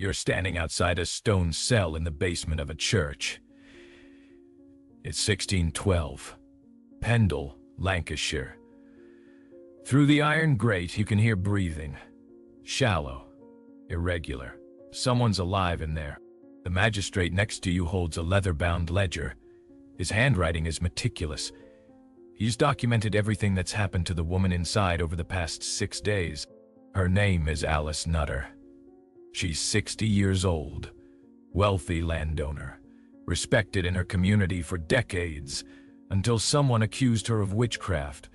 You're standing outside a stone cell in the basement of a church. It's 1612. Pendle, Lancashire. Through the iron grate you can hear breathing. Shallow. Irregular. Someone's alive in there. The magistrate next to you holds a leather-bound ledger. His handwriting is meticulous. He's documented everything that's happened to the woman inside over the past 6 days. Her name is Alice Nutter. She's 60 years old. Wealthy landowner. Respected in her community for decades, until someone accused her of witchcraft.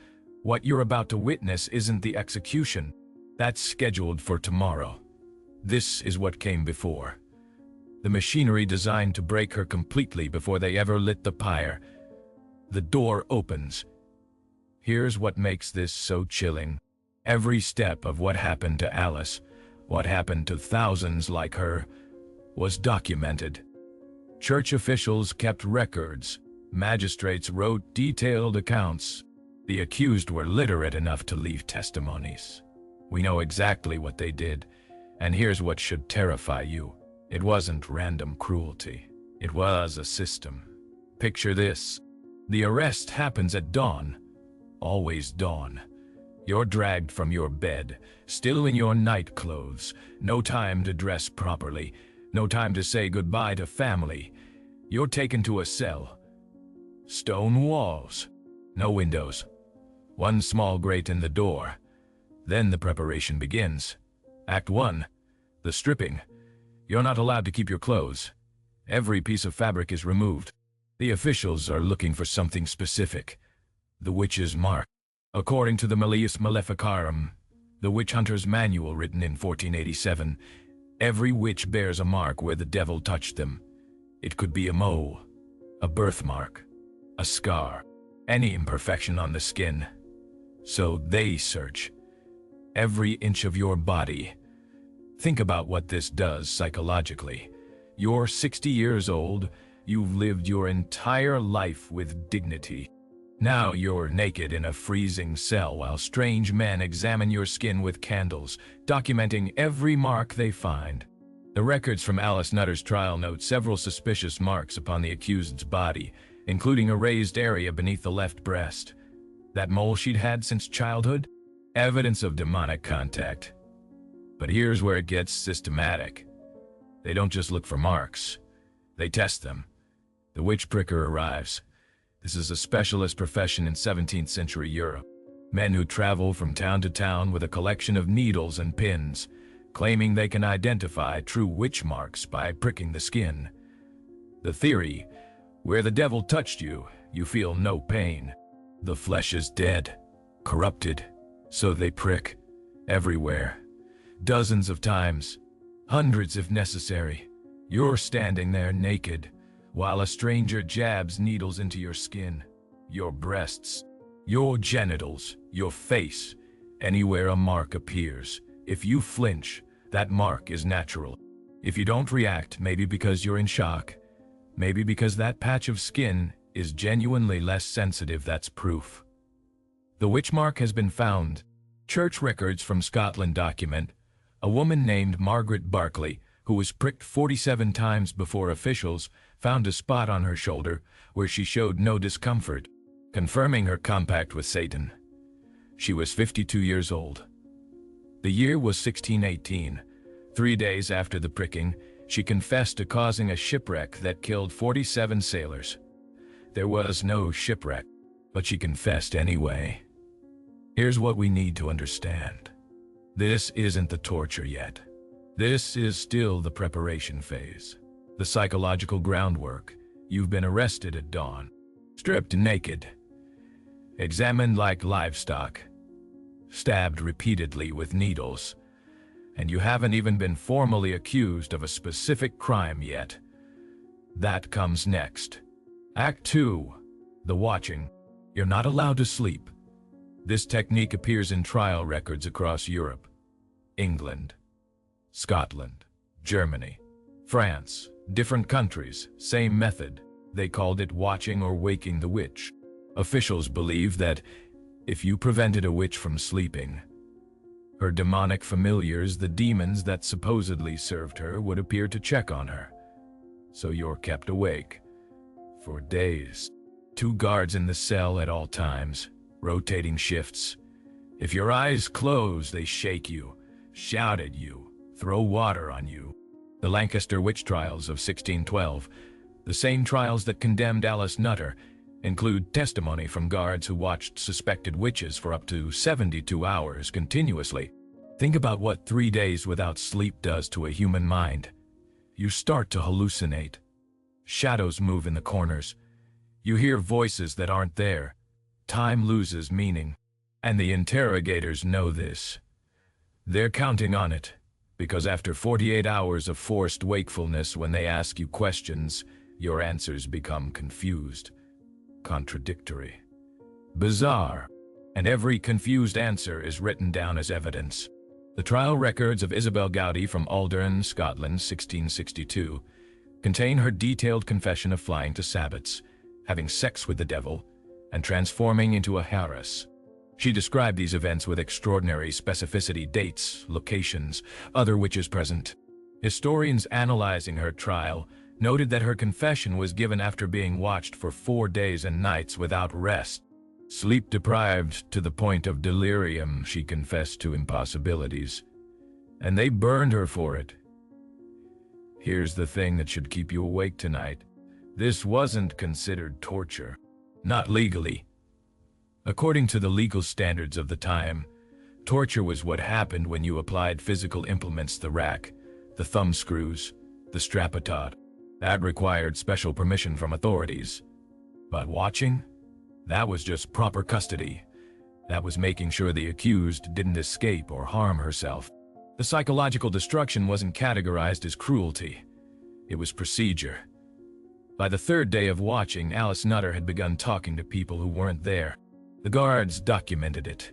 What you're about to witness isn't the execution. That's scheduled for tomorrow. This is what came before. The machinery designed to break her completely before they ever lit the pyre. The door opens. Here's what makes this so chilling. Every step of what happened to Alice, what happened to thousands like her, was documented. Church officials kept records. Magistrates wrote detailed accounts. The accused were literate enough to leave testimonies. We know exactly what they did, and here's what should terrify you. It wasn't random cruelty. It was a system. Picture this. The arrest happens at dawn. Always dawn. You're dragged from your bed, still in your night clothes. No time to dress properly. No time to say goodbye to family. You're taken to a cell. Stone walls. No windows. One small grate in the door. Then the preparation begins. Act 1. The stripping. You're not allowed to keep your clothes. Every piece of fabric is removed. The officials are looking for something specific. The witch's mark. According to the Malleus Maleficarum, the witch hunter's manual written in 1487, every witch bears a mark where the devil touched them. It could be a mole, a birthmark, a scar, any imperfection on the skin. So they search every inch of your body. Think about what this does psychologically. You're 60 years old, you've lived your entire life with dignity. Now you're naked in a freezing cell while strange men examine your skin with candles, documenting every mark they find. The records from Alice Nutter's trial note several suspicious marks upon the accused's body, including a raised area beneath the left breast. That mole she'd had since childhood? Evidence of demonic contact. But here's where it gets systematic. They don't just look for marks. They test them. The witch pricker arrives. This is a specialist profession in 17th century Europe. Men who travel from town to town with a collection of needles and pins, claiming they can identify true witch marks by pricking the skin. The theory, where the devil touched you, you feel no pain. The flesh is dead, corrupted, so they prick. Everywhere. Dozens of times. Hundreds if necessary. You're standing there naked, while a stranger jabs needles into your skin, your breasts, your genitals, your face, anywhere a mark appears. If you flinch, that mark is natural. If you don't react, maybe because you're in shock, maybe because that patch of skin is genuinely less sensitive, that's proof. The witch mark has been found. Church records from Scotland document a woman named Margaret Barclay, who was pricked 47 times before officials found a spot on her shoulder where she showed no discomfort, confirming her compact with Satan. She was 52 years old. The year was 1618. 3 days after the pricking, she confessed to causing a shipwreck that killed 47 sailors. There was no shipwreck, but she confessed anyway. Here's what we need to understand. This isn't the torture yet. This is still the preparation phase. The psychological groundwork. You've been arrested at dawn, stripped naked, examined like livestock, stabbed repeatedly with needles, and you haven't even been formally accused of a specific crime yet. That comes next. Act 2. The watching. You're not allowed to sleep. This technique appears in trial records across Europe. England, Scotland, Germany, France, different countries, same method. They called it watching or waking the witch. Officials believe that if you prevented a witch from sleeping, Her demonic familiars, the demons that supposedly served her, would appear to check on her. So you're kept awake. For days. 2 guards in the cell at all times, rotating shifts. If your eyes close, they shake you, shout at you, throw water on you. The Lancaster witch trials of 1612, the same trials that condemned Alice Nutter, include testimony from guards who watched suspected witches for up to 72 hours continuously. Think about what 3 days without sleep does to a human mind. You start to hallucinate. Shadows move in the corners. You hear voices that aren't there. Time loses meaning. And the interrogators know this. They're counting on it, because after 48 hours of forced wakefulness, when they ask you questions, your answers become confused, contradictory, bizarre, and every confused answer is written down as evidence. The trial records of Isabel Gowdy from Aldern, Scotland, 1662, contain her detailed confession of flying to sabbats, having sex with the devil, and transforming into a heiress. She described these events with extraordinary specificity: dates, locations, other witches present. Historians analyzing her trial noted that her confession was given after being watched for 4 days and nights without rest. Sleep-deprived to the point of delirium, she confessed to impossibilities, and they burned her for it. Here's the thing that should keep you awake tonight. This wasn't considered torture. Not legally. According to the legal standards of the time, torture was what happened when you applied physical implements: the rack, the thumb screws, the strapatot. That required special permission from authorities. But watching? That was just proper custody. That was making sure the accused didn't escape or harm herself. The psychological destruction wasn't categorized as cruelty. It was procedure. By the 3rd day of watching, Alice Nutter had begun talking to people who weren't there. The guards documented it.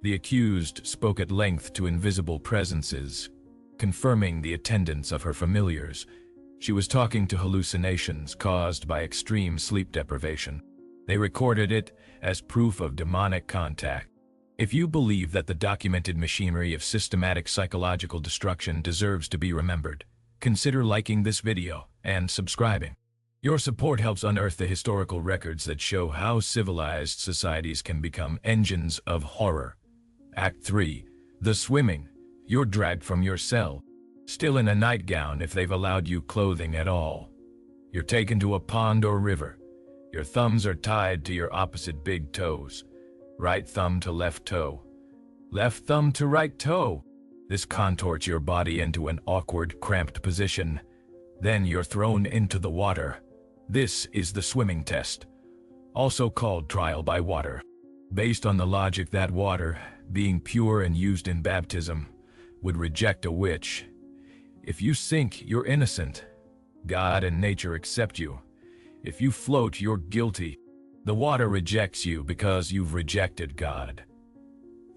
The accused spoke at length to invisible presences, confirming the attendance of her familiars. She was talking to hallucinations caused by extreme sleep deprivation. They recorded it as proof of demonic contact. If you believe that the documented machinery of systematic psychological destruction deserves to be remembered, consider liking this video and subscribing. Your support helps unearth the historical records that show how civilized societies can become engines of horror. Act 3. The swimming. You're dragged from your cell, still in a nightgown if they've allowed you clothing at all. You're taken to a pond or river. Your thumbs are tied to your opposite big toes. Right thumb to left toe. Left thumb to right toe. This contorts your body into an awkward, cramped position. Then you're thrown into the water. This is the swimming test, also called trial by water. Based on the logic that water, being pure and used in baptism, would reject a witch. If you sink, you're innocent. God and nature accept you. If you float, you're guilty. The water rejects you because you've rejected God.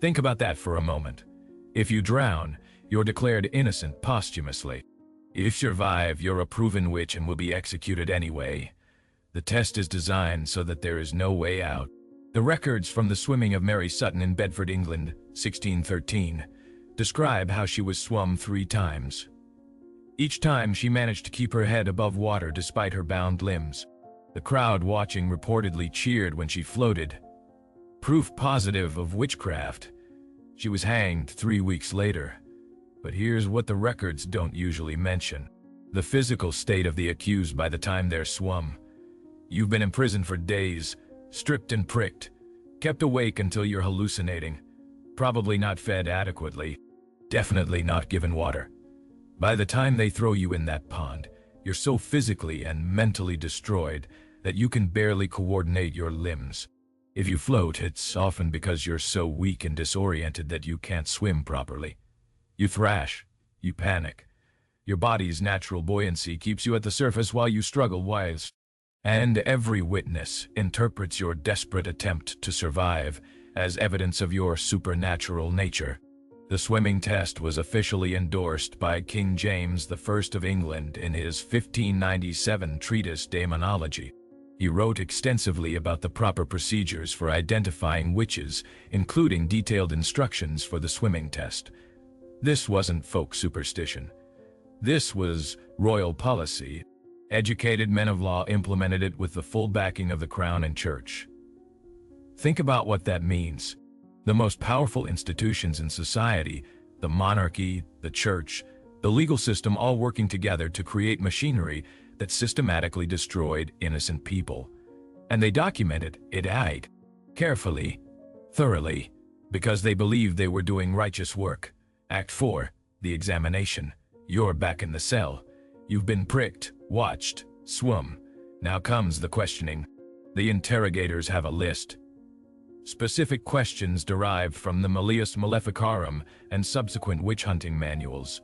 Think about that for a moment. If you drown, you're declared innocent posthumously. If you survive, you're a proven witch and will be executed anyway. The test is designed so that there is no way out. The records from the swimming of Mary Sutton in Bedford, England, 1613, describe how she was swum 3 times. Each time she managed to keep her head above water despite her bound limbs. The crowd watching reportedly cheered when she floated. Proof positive of witchcraft. She was hanged 3 weeks later. But here's what the records don't usually mention: the physical state of the accused by the time they're swum. You've been imprisoned for days, stripped and pricked, kept awake until you're hallucinating, probably not fed adequately, definitely not given water. By the time they throw you in that pond, you're so physically and mentally destroyed that you can barely coordinate your limbs. If you float, it's often because you're so weak and disoriented that you can't swim properly. You thrash, you panic. Your body's natural buoyancy keeps you at the surface while you struggle whilst. And every witness interprets your desperate attempt to survive as evidence of your supernatural nature. The swimming test was officially endorsed by King James I of England in his 1597 treatise Daemonology. He wrote extensively about the proper procedures for identifying witches, including detailed instructions for the swimming test. This wasn't folk superstition. This was royal policy. Educated men of law implemented it with the full backing of the crown and church. Think about what that means. The most powerful institutions in society, the monarchy, the church, the legal system, all working together to create machinery that systematically destroyed innocent people. And they documented it carefully, thoroughly, because they believed they were doing righteous work. Act 4, the examination. You're back in the cell. You've been pricked, watched, swum. Now comes the questioning. The interrogators have a list. Specific questions derived from the Malleus Maleficarum and subsequent witch-hunting manuals.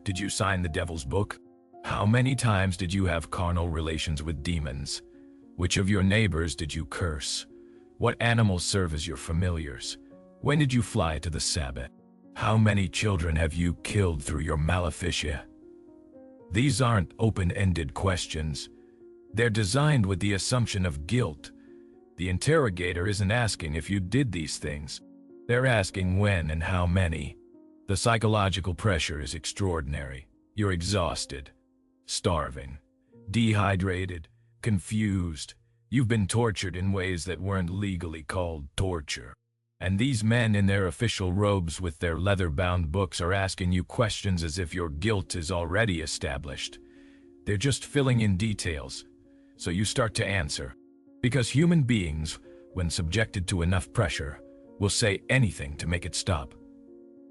Did you sign the devil's book? How many times did you have carnal relations with demons? Which of your neighbors did you curse? What animals serve as your familiars? When did you fly to the Sabbath? How many children have you killed through your maleficia? These aren't open-ended questions. They're designed with the assumption of guilt. The interrogator isn't asking if you did these things. They're asking when and how many. The psychological pressure is extraordinary. You're exhausted, starving, dehydrated, confused. You've been tortured in ways that weren't legally called torture. And these men in their official robes with their leather-bound books are asking you questions as if your guilt is already established. They're just filling in details, so you start to answer. Because human beings, when subjected to enough pressure, will say anything to make it stop.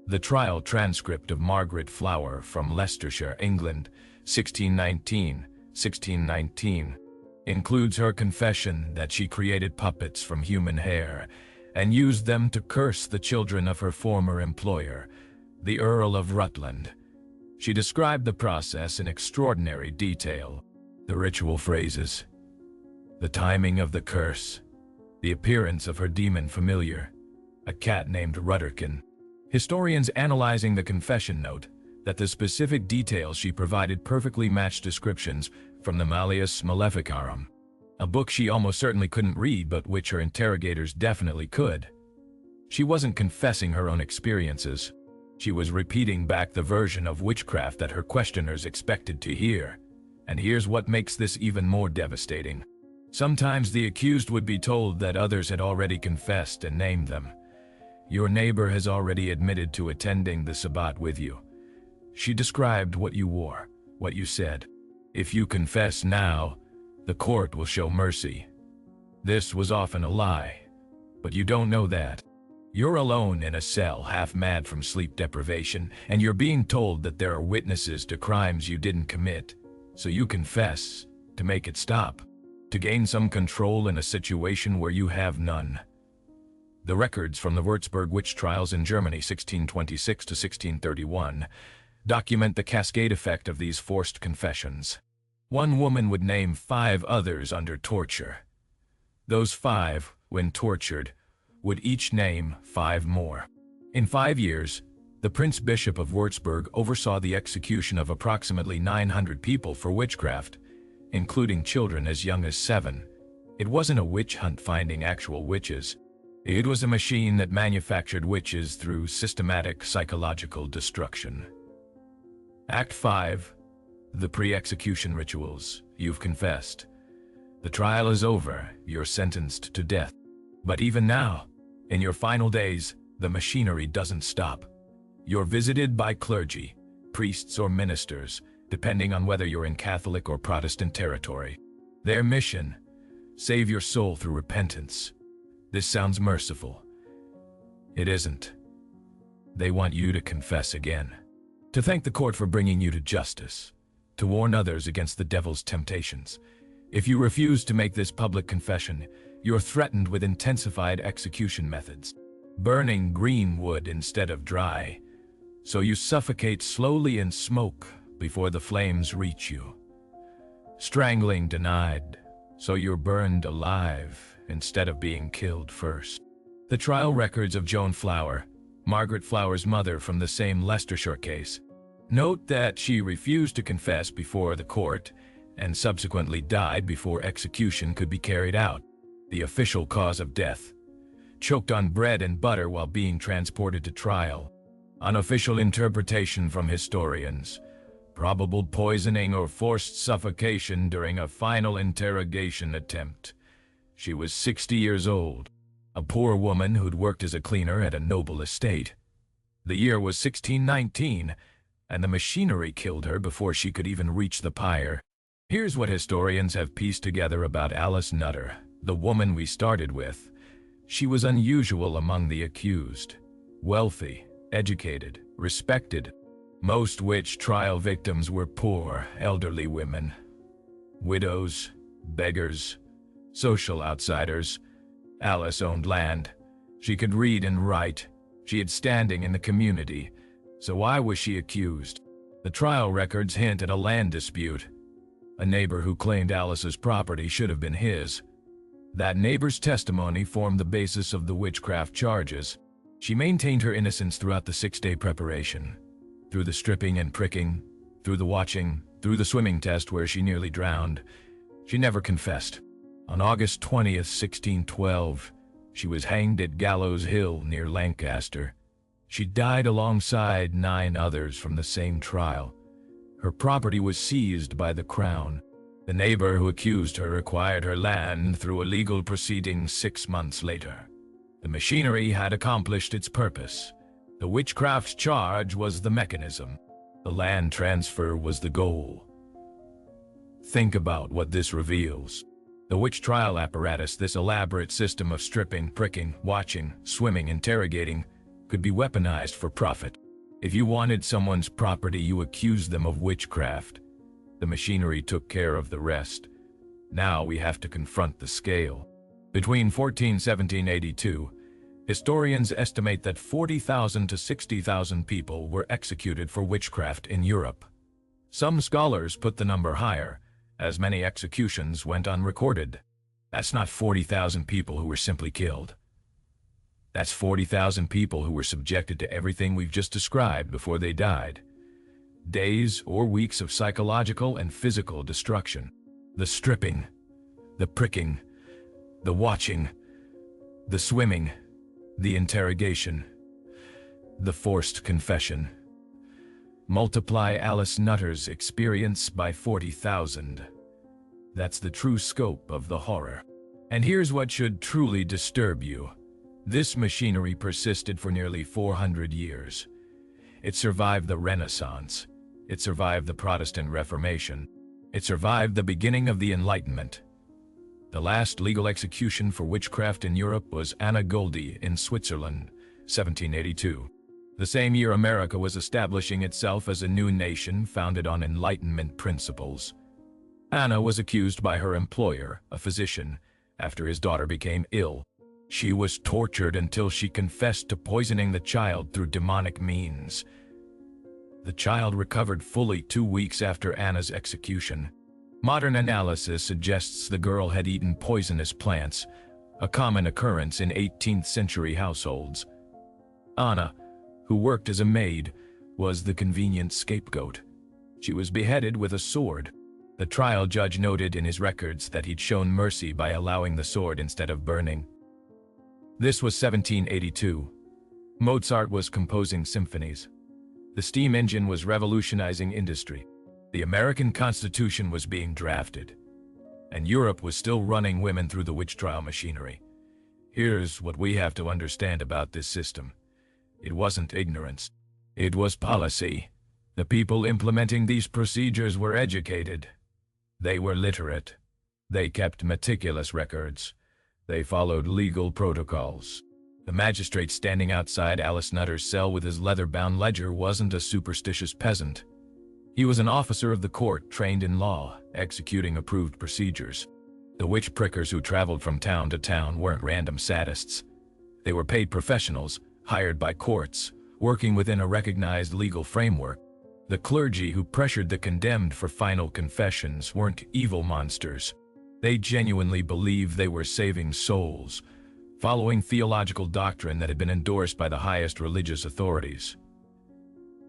The trial transcript of Margaret Flower from Leicestershire, England, 1619, includes her confession that she created puppets from human hair and used them to curse the children of her former employer, the Earl of Rutland. She described the process in extraordinary detail. The ritual phrases, the timing of the curse, the appearance of her demon familiar, a cat named Rudderkin. Historians analyzing the confession note that the specific details she provided perfectly matched descriptions from the Malleus Maleficarum, a book she almost certainly couldn't read but which her interrogators definitely could. She wasn't confessing her own experiences. She was repeating back the version of witchcraft that her questioners expected to hear. And here's what makes this even more devastating. Sometimes the accused would be told that others had already confessed and named them. Your neighbor has already admitted to attending the Sabbat with you. She described what you wore, what you said. If you confess now, the court will show mercy. This was often a lie, but you don't know that. You're alone in a cell, half mad from sleep deprivation, and you're being told that there are witnesses to crimes you didn't commit. So you confess to make it stop, to gain some control in a situation where you have none. The records from the Würzburg witch trials in Germany 1626 to 1631 document the cascade effect of these forced confessions. One woman would name 5 others under torture. Those 5, when tortured, would each name 5 more. In 5 years, the Prince Bishop of Würzburg oversaw the execution of approximately 900 people for witchcraft, including children as young as 7. It wasn't a witch hunt finding actual witches. It was a machine that manufactured witches through systematic psychological destruction. Act 5. The pre-execution rituals. You've confessed. The trial is over. You're sentenced to death. But even now, in your final days, the machinery doesn't stop. You're visited by clergy, priests or ministers, depending on whether you're in Catholic or Protestant territory. Their mission: save your soul through repentance. This sounds merciful. It isn't. They want you to confess again, to thank the court for bringing you to justice, to warn others against the devil's temptations. If you refuse to make this public confession, you're threatened with intensified execution methods, burning green wood instead of dry, so you suffocate slowly in smoke before the flames reach you. Strangling denied, so you're burned alive instead of being killed first. The trial records of Joan Flower, Margaret Flower's mother from the same Leicestershire case, note that she refused to confess before the court and subsequently died before execution could be carried out. The official cause of death: choked on bread and butter while being transported to trial. Unofficial interpretation from historians: probable poisoning or forced suffocation during a final interrogation attempt. She was 60 years old, a poor woman who'd worked as a cleaner at a noble estate. The year was 1619, and the machinery killed her before she could even reach the pyre. Here's what historians have pieced together about Alice Nutter, the woman we started with. She was unusual among the accused: wealthy, educated, respected. Most witch trial victims were poor, elderly women, widows, beggars, social outsiders. Alice owned land. She could read and write. She had standing in the community. So why was she accused? The trial records hint at a land dispute. A neighbor who claimed Alice's property should have been his. That neighbor's testimony formed the basis of the witchcraft charges. She maintained her innocence throughout the 6-day preparation. Through the stripping and pricking, through the watching, through the swimming test where she nearly drowned. She never confessed. On August 20th, 1612, she was hanged at Gallows Hill near Lancaster. She died alongside 9 others from the same trial. Her property was seized by the Crown. The neighbor who accused her acquired her land through a legal proceeding 6 months later. The machinery had accomplished its purpose. The witchcraft charge was the mechanism. The land transfer was the goal. Think about what this reveals. The witch trial apparatus, this elaborate system of stripping, pricking, watching, swimming, interrogating, could be weaponized for profit. If you wanted someone's property, you accused them of witchcraft. The machinery took care of the rest. Now we have to confront the scale. Between 1417 and 82, historians estimate that 40,000 to 60,000 people were executed for witchcraft in Europe. Some scholars put the number higher, as many executions went unrecorded. That's not 40,000 people who were simply killed. That's 40,000 people who were subjected to everything we've just described before they died. Days or weeks of psychological and physical destruction. The stripping, the pricking, the watching, the swimming, the interrogation, the forced confession. Multiply Alice Nutter's experience by 40,000. That's the true scope of the horror. And here's what should truly disturb you. This machinery persisted for nearly 400 years. It survived the Renaissance. It survived the Protestant Reformation. It survived the beginning of the Enlightenment. The last legal execution for witchcraft in Europe was Anna Goldie in Switzerland, 1782. The same year America was establishing itself as a new nation founded on Enlightenment principles. Anna was accused by her employer, a physician, after his daughter became ill. She was tortured until she confessed to poisoning the child through demonic means. The child recovered fully 2 weeks after Anna's execution. Modern analysis suggests the girl had eaten poisonous plants, a common occurrence in 18th century households. Anna, who worked as a maid, was the convenient scapegoat. She was beheaded with a sword. The trial judge noted in his records that he'd shown mercy by allowing the sword instead of burning. This was 1782. Mozart was composing symphonies. The steam engine was revolutionizing industry. The American Constitution was being drafted. And Europe was still running women through the witch trial machinery. Here's what we have to understand about this system. It wasn't ignorance. It was policy. The people implementing these procedures were educated. They were literate. They kept meticulous records. They followed legal protocols. The magistrate standing outside Alice Nutter's cell with his leather-bound ledger wasn't a superstitious peasant. He was an officer of the court trained in law, executing approved procedures. The witch prickers who traveled from town to town weren't random sadists. They were paid professionals, hired by courts, working within a recognized legal framework. The clergy who pressured the condemned for final confessions weren't evil monsters. They genuinely believed they were saving souls, following theological doctrine that had been endorsed by the highest religious authorities.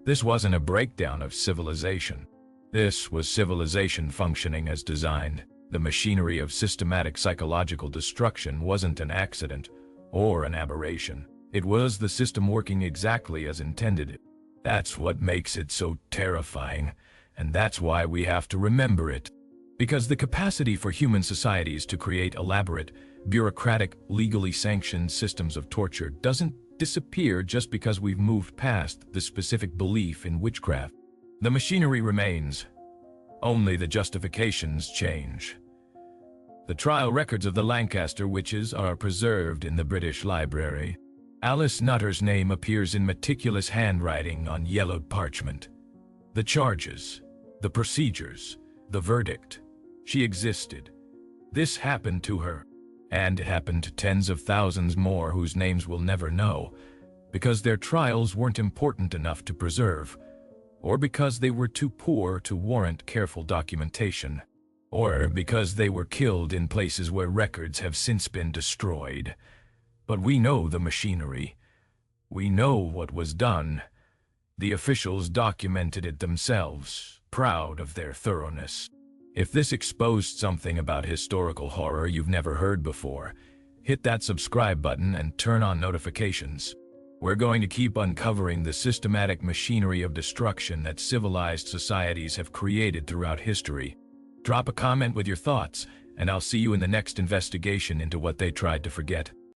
This wasn't a breakdown of civilization. This was civilization functioning as designed. The machinery of systematic psychological destruction wasn't an accident or an aberration. It was the system working exactly as intended. That's what makes it so terrifying, and that's why we have to remember it. Because the capacity for human societies to create elaborate, bureaucratic, legally sanctioned systems of torture doesn't disappear just because we've moved past the specific belief in witchcraft. The machinery remains. Only the justifications change. The trial records of the Lancaster witches are preserved in the British Library. Alice Nutter's name appears in meticulous handwriting on yellowed parchment. The charges, the procedures, the verdict. She existed. This happened to her. And it happened to tens of thousands more whose names we'll never know, because their trials weren't important enough to preserve, or because they were too poor to warrant careful documentation, or because they were killed in places where records have since been destroyed. But we know the machinery. We know what was done. The officials documented it themselves, proud of their thoroughness. If this exposed something about historical horror you've never heard before, hit that subscribe button and turn on notifications. We're going to keep uncovering the systematic machinery of destruction that civilized societies have created throughout history. Drop a comment with your thoughts, and I'll see you in the next investigation into what they tried to forget.